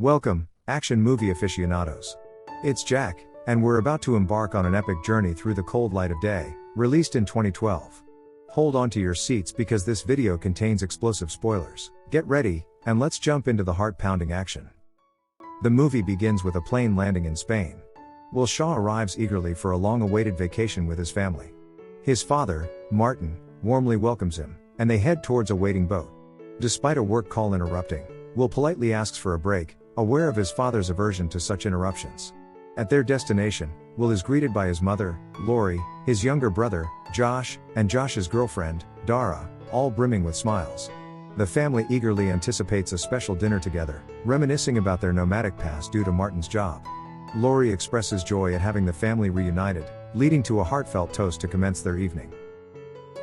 Welcome, action movie aficionados. It's Jack, and we're about to embark on an epic journey through the cold light of day, released in 2012. Hold on to your seats because this video contains explosive spoilers. Get ready, and let's jump into the heart-pounding action. The movie begins with a plane landing in Spain. Will Shaw arrives eagerly for a long-awaited vacation with his family. His father, Martin, warmly welcomes him, and they head towards a waiting boat. Despite a work call interrupting, Will politely asks for a break, aware of his father's aversion to such interruptions. At their destination, Will is greeted by his mother, Lori, his younger brother, Josh, and Josh's girlfriend, Dara, all brimming with smiles. The family eagerly anticipates a special dinner together, reminiscing about their nomadic past due to Martin's job. Lori expresses joy at having the family reunited, leading to a heartfelt toast to commence their evening.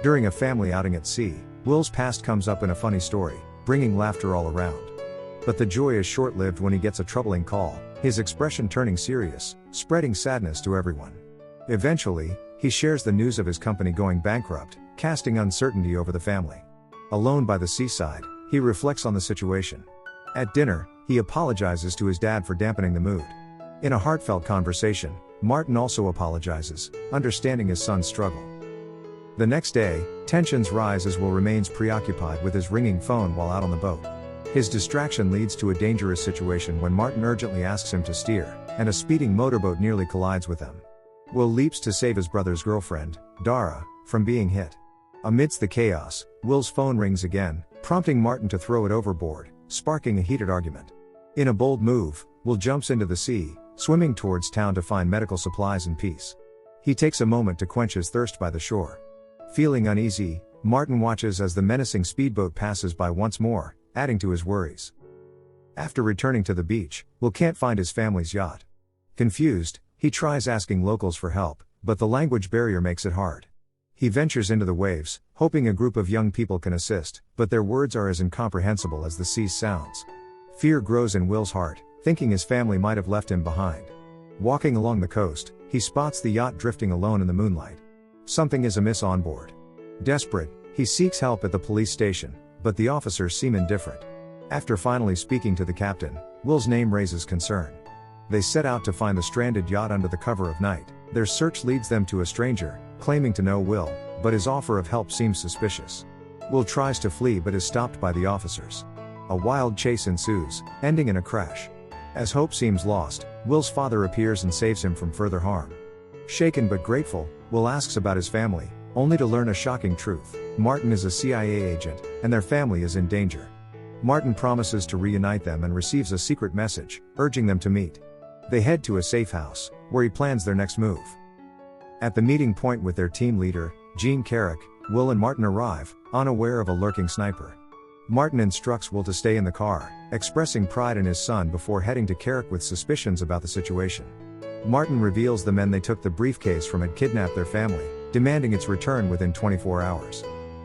During a family outing at sea, Will's past comes up in a funny story, bringing laughter all around. But the joy is short-lived when he gets a troubling call, his expression turning serious, spreading sadness to everyone. Eventually, he shares the news of his company going bankrupt, casting uncertainty over the family. Alone by the seaside, he reflects on the situation. At dinner, he apologizes to his dad for dampening the mood. In a heartfelt conversation, Martin also apologizes, understanding his son's struggle. The next day, tensions rise as Will remains preoccupied with his ringing phone while out on the boat. His distraction leads to a dangerous situation when Martin urgently asks him to steer, and a speeding motorboat nearly collides with them. Will leaps to save his brother's girlfriend, Dara, from being hit. Amidst the chaos, Will's phone rings again, prompting Martin to throw it overboard, sparking a heated argument. In a bold move, Will jumps into the sea, swimming towards town to find medical supplies and peace. He takes a moment to quench his thirst by the shore. Feeling uneasy, Martin watches as the menacing speedboat passes by once more, adding to his worries. After returning to the beach, Will can't find his family's yacht. Confused, he tries asking locals for help, but the language barrier makes it hard. He ventures into the waves, hoping a group of young people can assist, but their words are as incomprehensible as the sea's sounds. Fear grows in Will's heart, thinking his family might have left him behind. Walking along the coast, he spots the yacht drifting alone in the moonlight. Something is amiss on board. Desperate, he seeks help at the police station, but the officers seem indifferent. After finally speaking to the captain, Will's name raises concern. They set out to find the stranded yacht under the cover of night. Their search leads them to a stranger, claiming to know Will, but his offer of help seems suspicious. Will tries to flee but is stopped by the officers. A wild chase ensues, ending in a crash. As hope seems lost, Will's father appears and saves him from further harm. Shaken but grateful, Will asks about his family, only to learn a shocking truth. Martin is a CIA agent, and their family is in danger. Martin promises to reunite them and receives a secret message, urging them to meet. They head to a safe house, where he plans their next move. At the meeting point with their team leader, Gene Carrick, Will and Martin arrive, unaware of a lurking sniper. Martin instructs Will to stay in the car, expressing pride in his son before heading to Carrick with suspicions about the situation. Martin reveals the men they took the briefcase from had kidnapped their family, demanding its return within 24 hours.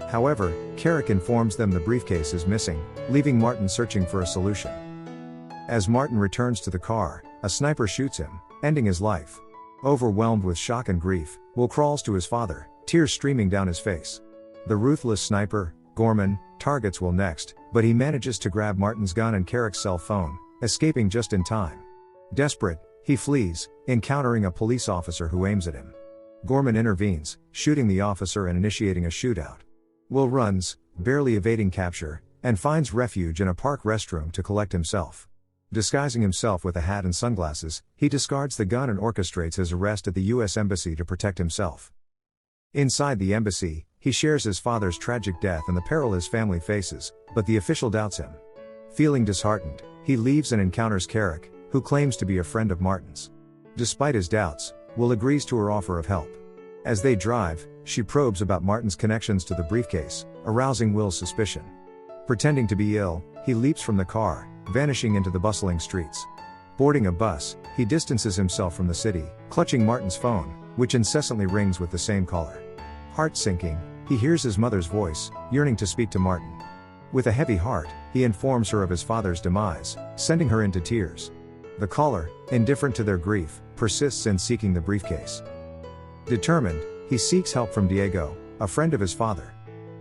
However, Carrick informs them the briefcase is missing, leaving Martin searching for a solution. As Martin returns to the car, a sniper shoots him, ending his life. Overwhelmed with shock and grief, Will crawls to his father, tears streaming down his face. The ruthless sniper, Gorman, targets Will next, but he manages to grab Martin's gun and Carrick's cell phone, escaping just in time. Desperate, he flees, encountering a police officer who aims at him. Gorman intervenes, shooting the officer and initiating a shootout. Will runs, barely evading capture, and finds refuge in a park restroom to collect himself. Disguising himself with a hat and sunglasses, he discards the gun and orchestrates his arrest at the U.S. Embassy to protect himself. Inside the embassy, he shares his father's tragic death and the peril his family faces, but the official doubts him. Feeling disheartened, he leaves and encounters Carrick, who claims to be a friend of Martin's. Despite his doubts, Will agrees to her offer of help. As they drive, she probes about Martin's connections to the briefcase, arousing Will's suspicion. Pretending to be ill, he leaps from the car, vanishing into the bustling streets. Boarding a bus, he distances himself from the city, clutching Martin's phone, which incessantly rings with the same caller. Heart-sinking, he hears his mother's voice, yearning to speak to Martin. With a heavy heart, he informs her of his father's demise, sending her into tears. The caller, indifferent to their grief, persists in seeking the briefcase. Determined, he seeks help from Diego, a friend of his father.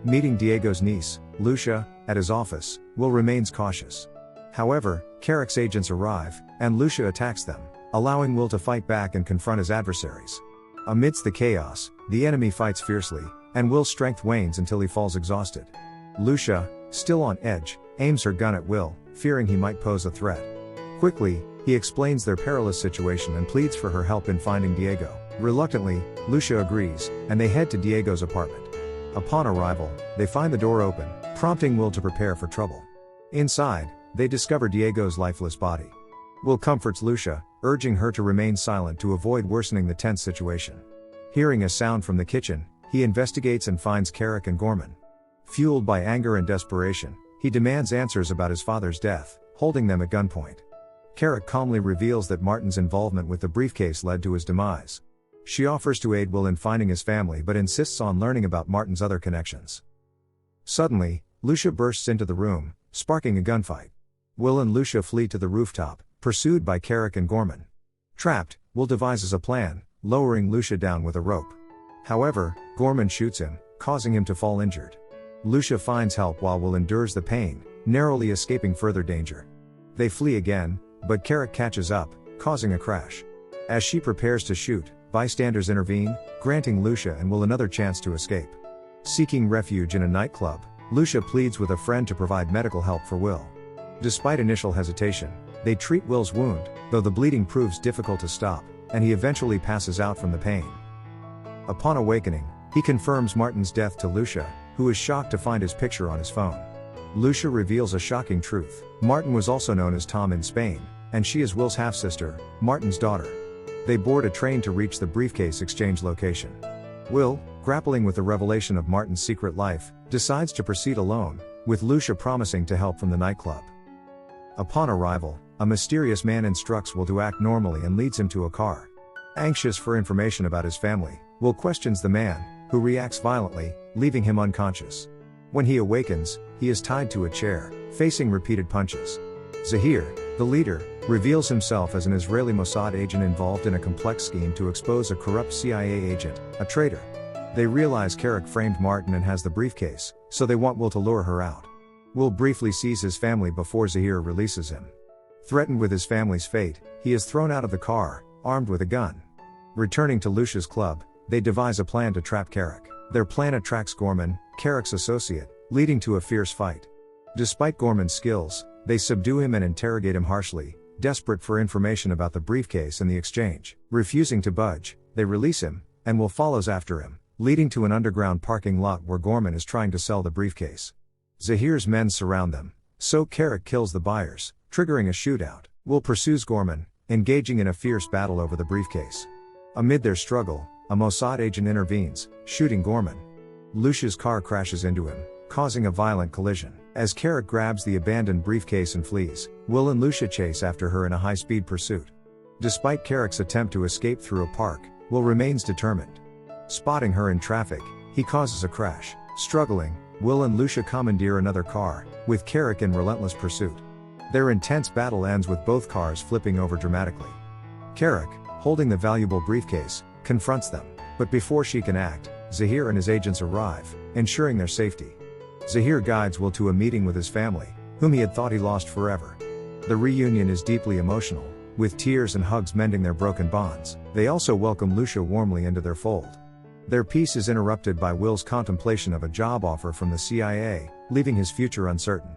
Meeting Diego's niece, Lucia, at his office, Will remains cautious. However, Carrick's agents arrive, and Lucia attacks them, allowing Will to fight back and confront his adversaries. Amidst the chaos, the enemy fights fiercely, and Will's strength wanes until he falls exhausted. Lucia, still on edge, aims her gun at Will, fearing he might pose a threat. Quickly, he explains their perilous situation and pleads for her help in finding Diego. Reluctantly, Lucia agrees, and they head to Diego's apartment. Upon arrival, they find the door open, prompting Will to prepare for trouble. Inside, they discover Diego's lifeless body. Will comforts Lucia, urging her to remain silent to avoid worsening the tense situation. Hearing a sound from the kitchen, he investigates and finds Carrick and Gorman. Fueled by anger and desperation, he demands answers about his father's death, holding them at gunpoint. Carrick calmly reveals that Martin's involvement with the briefcase led to his demise. She offers to aid Will in finding his family but insists on learning about Martin's other connections. Suddenly, Lucia bursts into the room, sparking a gunfight. Will and Lucia flee to the rooftop, pursued by Carrick and Gorman. Trapped, Will devises a plan, lowering Lucia down with a rope. However, Gorman shoots him, causing him to fall injured. Lucia finds help while Will endures the pain, narrowly escaping further danger. They flee again, but Carrick catches up, causing a crash. As she prepares to shoot, bystanders intervene, granting Lucia and Will another chance to escape. Seeking refuge in a nightclub, Lucia pleads with a friend to provide medical help for Will. Despite initial hesitation, they treat Will's wound, though the bleeding proves difficult to stop, and he eventually passes out from the pain. Upon awakening, he confirms Martin's death to Lucia, who is shocked to find his picture on his phone. Lucia reveals a shocking truth: Martin was also known as Tom in Spain, and she is Will's half-sister, Martin's daughter. They board a train to reach the briefcase exchange location. Will, grappling with the revelation of Martin's secret life, decides to proceed alone, with Lucia promising to help from the nightclub. Upon arrival, a mysterious man instructs Will to act normally and leads him to a car. Anxious for information about his family, Will questions the man, who reacts violently, leaving him unconscious. When he awakens, he is tied to a chair, facing repeated punches. Zahir, the leader, reveals himself as an Israeli Mossad agent involved in a complex scheme to expose a corrupt CIA agent, a traitor. They realize Carrick framed Martin and has the briefcase, so they want Will to lure her out. Will briefly sees his family before Zahir releases him. Threatened with his family's fate, he is thrown out of the car, armed with a gun. Returning to Lucia's club, they devise a plan to trap Carrick. Their plan attracts Gorman, Carrick's associate, leading to a fierce fight. Despite Gorman's skills, they subdue him and interrogate him harshly, desperate for information about the briefcase and the exchange. Refusing to budge, they release him, and Will follows after him, leading to an underground parking lot where Gorman is trying to sell the briefcase. Zahir's men surround them, so Carrick kills the buyers, triggering a shootout. Will pursues Gorman, engaging in a fierce battle over the briefcase. Amid their struggle, a Mossad agent intervenes, shooting Gorman. Lucia's car crashes into him, causing a violent collision. As Carrick grabs the abandoned briefcase and flees, Will and Lucia chase after her in a high-speed pursuit. Despite Carrick's attempt to escape through a park, Will remains determined. Spotting her in traffic, he causes a crash. Struggling, Will and Lucia commandeer another car, with Carrick in relentless pursuit. Their intense battle ends with both cars flipping over dramatically. Carrick, holding the valuable briefcase, confronts them, but before she can act, Zahir and his agents arrive, ensuring their safety. Zahir guides Will to a meeting with his family, whom he had thought he lost forever. The reunion is deeply emotional, with tears and hugs mending their broken bonds. They also welcome Lucia warmly into their fold. Their peace is interrupted by Will's contemplation of a job offer from the CIA, leaving his future uncertain.